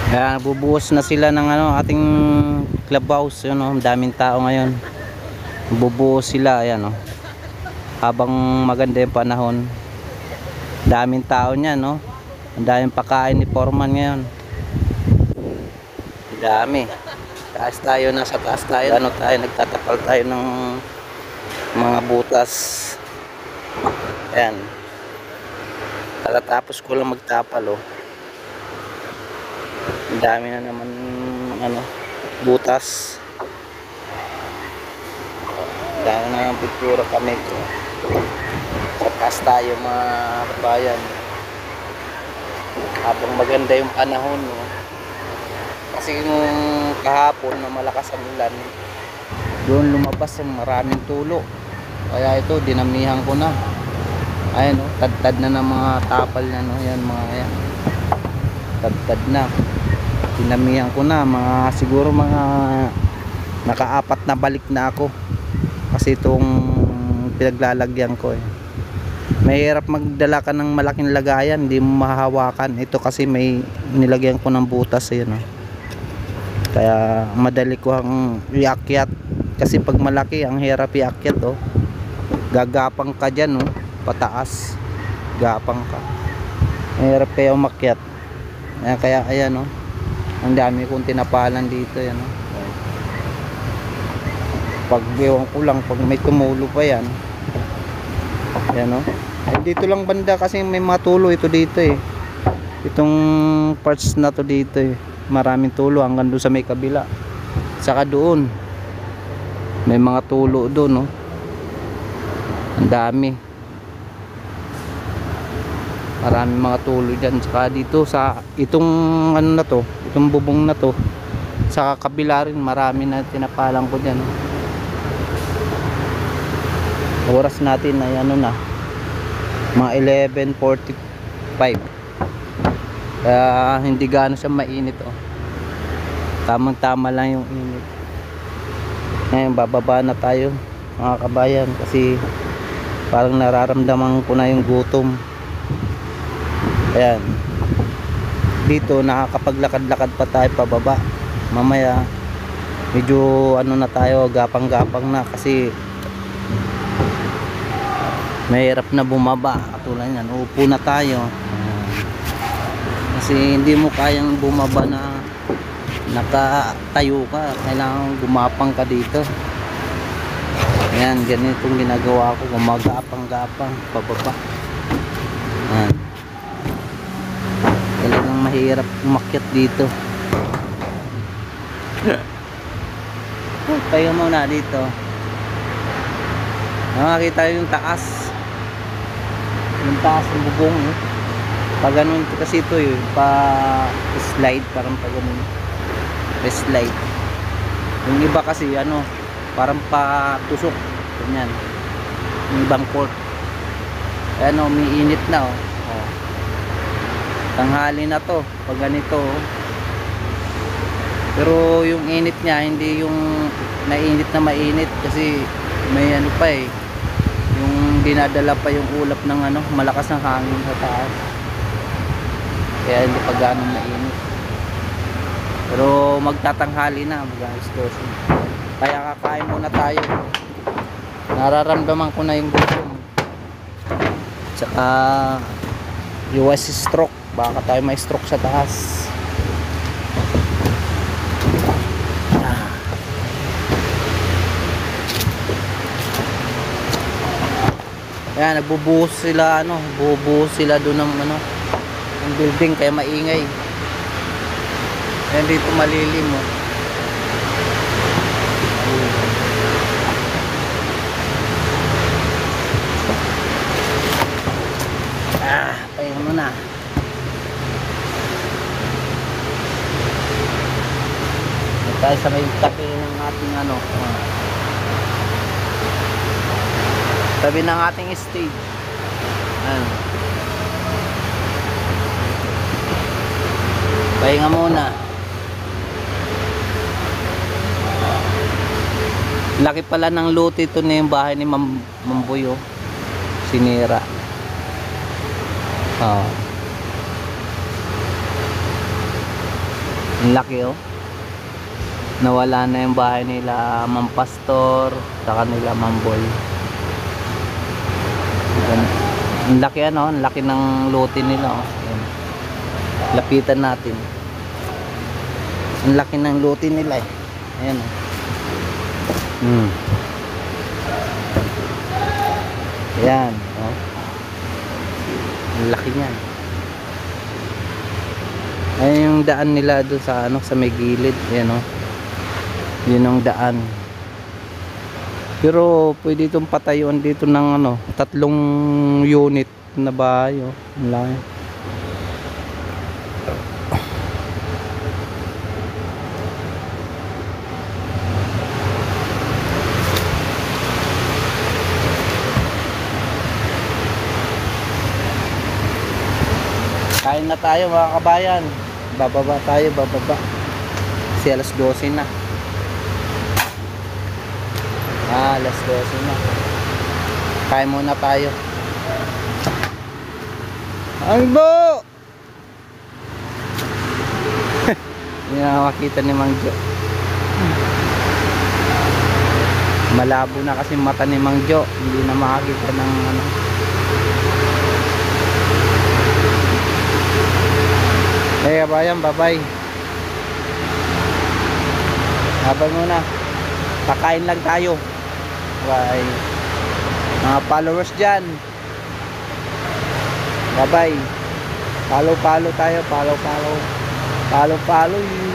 Kaya bubuhos na sila ng ating clubhouse, yun, ang daming tao ngayon. Bubuhos sila, ayan, habang maganda yung panahon. Daming tao niyan, ang daming pakain ni Foreman ngayon. Dami. Taas tayo, nasa taas tayo. Tayo, nagtatapal tayo ng mga butas. Ayan. Tapos ko lang magtapal, Ang dami na naman butas. Dahil na ng picture kami ko. Sa taas tayo mga kabayan. Habang maganda yung panahon, kasi nung kahapon na malakas ang ulan, doon lumabas yung maraming tulo. Kaya ito dinamihan ko na. Ayan, tad-tad na ng mga tapal na, yan mga yan. Tad-tad na. Dinamihan ko na, siguro mga nakaapat na balik na ako. Kasi itong pinaglalagyan ko, mahirap magdala ka ng malaking lagayan, hindi mo mahahawakan. Ito kasi may nilagyan ko ng butas, kaya madali ko ang iakyat. Kasi pag malaki, ang hirap iakyat, gagapang ka dyan, pataas, gapang ka, mahirap kaya umakyat. Kaya ayan, ang dami kong tinapalan dito, pag ewan ko lang, pag may tumulo pa yan, dito lang banda kasi may matulo ito dito, itong parts na to dito, maraming tulo hanggang doon sa may kabila. Saka doon may mga tulo doon, ang dami, maraming mga tulo dyan. Saka dito sa itong na to, itong bubong na to, sa kabila rin marami na tinapalan ko dyan, Oras natin ay na mga 11:45, kaya hindi gaano siya mainit, tamang tama lang yung init. Ngayon bababa na tayo mga kabayan, kasi parang nararamdaman ko na yung gutom. Ayan, dito nakakapaglakad-lakad pa tayo pababa. Mamaya medyo na tayo, gapang-gapang na, kasi mahirap na bumaba. Katulad yan, upo na tayo. Kasi hindi mo kayang bumaba na nakatayo ka, kailangan gumapang ka dito. Ayan, ganitong ginagawa ko, gumagapang-gapang pababa. Ayan, talagang mahirap umakyat dito. Tayo muna dito, makakita yung taas, yung taas ng bubong, pag ganun kasi ito, pa slide, parang pag ganun slide. Yung iba kasi parang pa tusok, ganyan yung ibang court. Umiinit na, tanghali na to pag ganito, pero yung init niya hindi yung nainit na mainit, kasi may pa, yung dinadala pa yung ulap ng malakas ng hangin sa taas, kaya hindi pa ganong mainit. Pero magtatanghali na, mag-alas 12, kaya kakain muna tayo. Nararamdaman ko na yung gutom, tsaka US stroke, baka tayo may stroke sa taas. Ayan, nagbubuhos sila, bubuhos sila doon ng ng building, kaya maingay. Ayan, dito malilim, pahinga muna. Tayo sa may tabi ng ating tabi ng ating stage. Pahinga muna. Laki pala ng lote ito na yung bahay ni Mamboy, sinira. Ang laki oh. Nawala na yung bahay nila Mang Pastor sa kanila Mang Boy. Ang laki ano, ang laki ng lote nila oh. Ayan. Lapitan natin. Ang laki ng lote nila eh. Ayan oh. Ayan oh. Ang laki niyan. Ayan yung daan nila doon sa ano, sa may gilid. Ayan oh. Yun ang daan. Pero pwede itong patayuan dito ng ano, 3 unit na bahay oh. Ang laki. Kain na tayo mga kabayan. Bababa tayo, bababa. Kasi alas 12 na. Alas 12 na. Kain muna tayo. Angbo! Hindi na makita ni Mang Jo. Malabo na kasi mata ni Mang Jo. Hindi na makakita ng ano. Hey kabayan, bye-bye. Habang muna. Kakain lang tayo. Bye. Mga followers dyan. Bye-bye. Follow tayo. Follow you.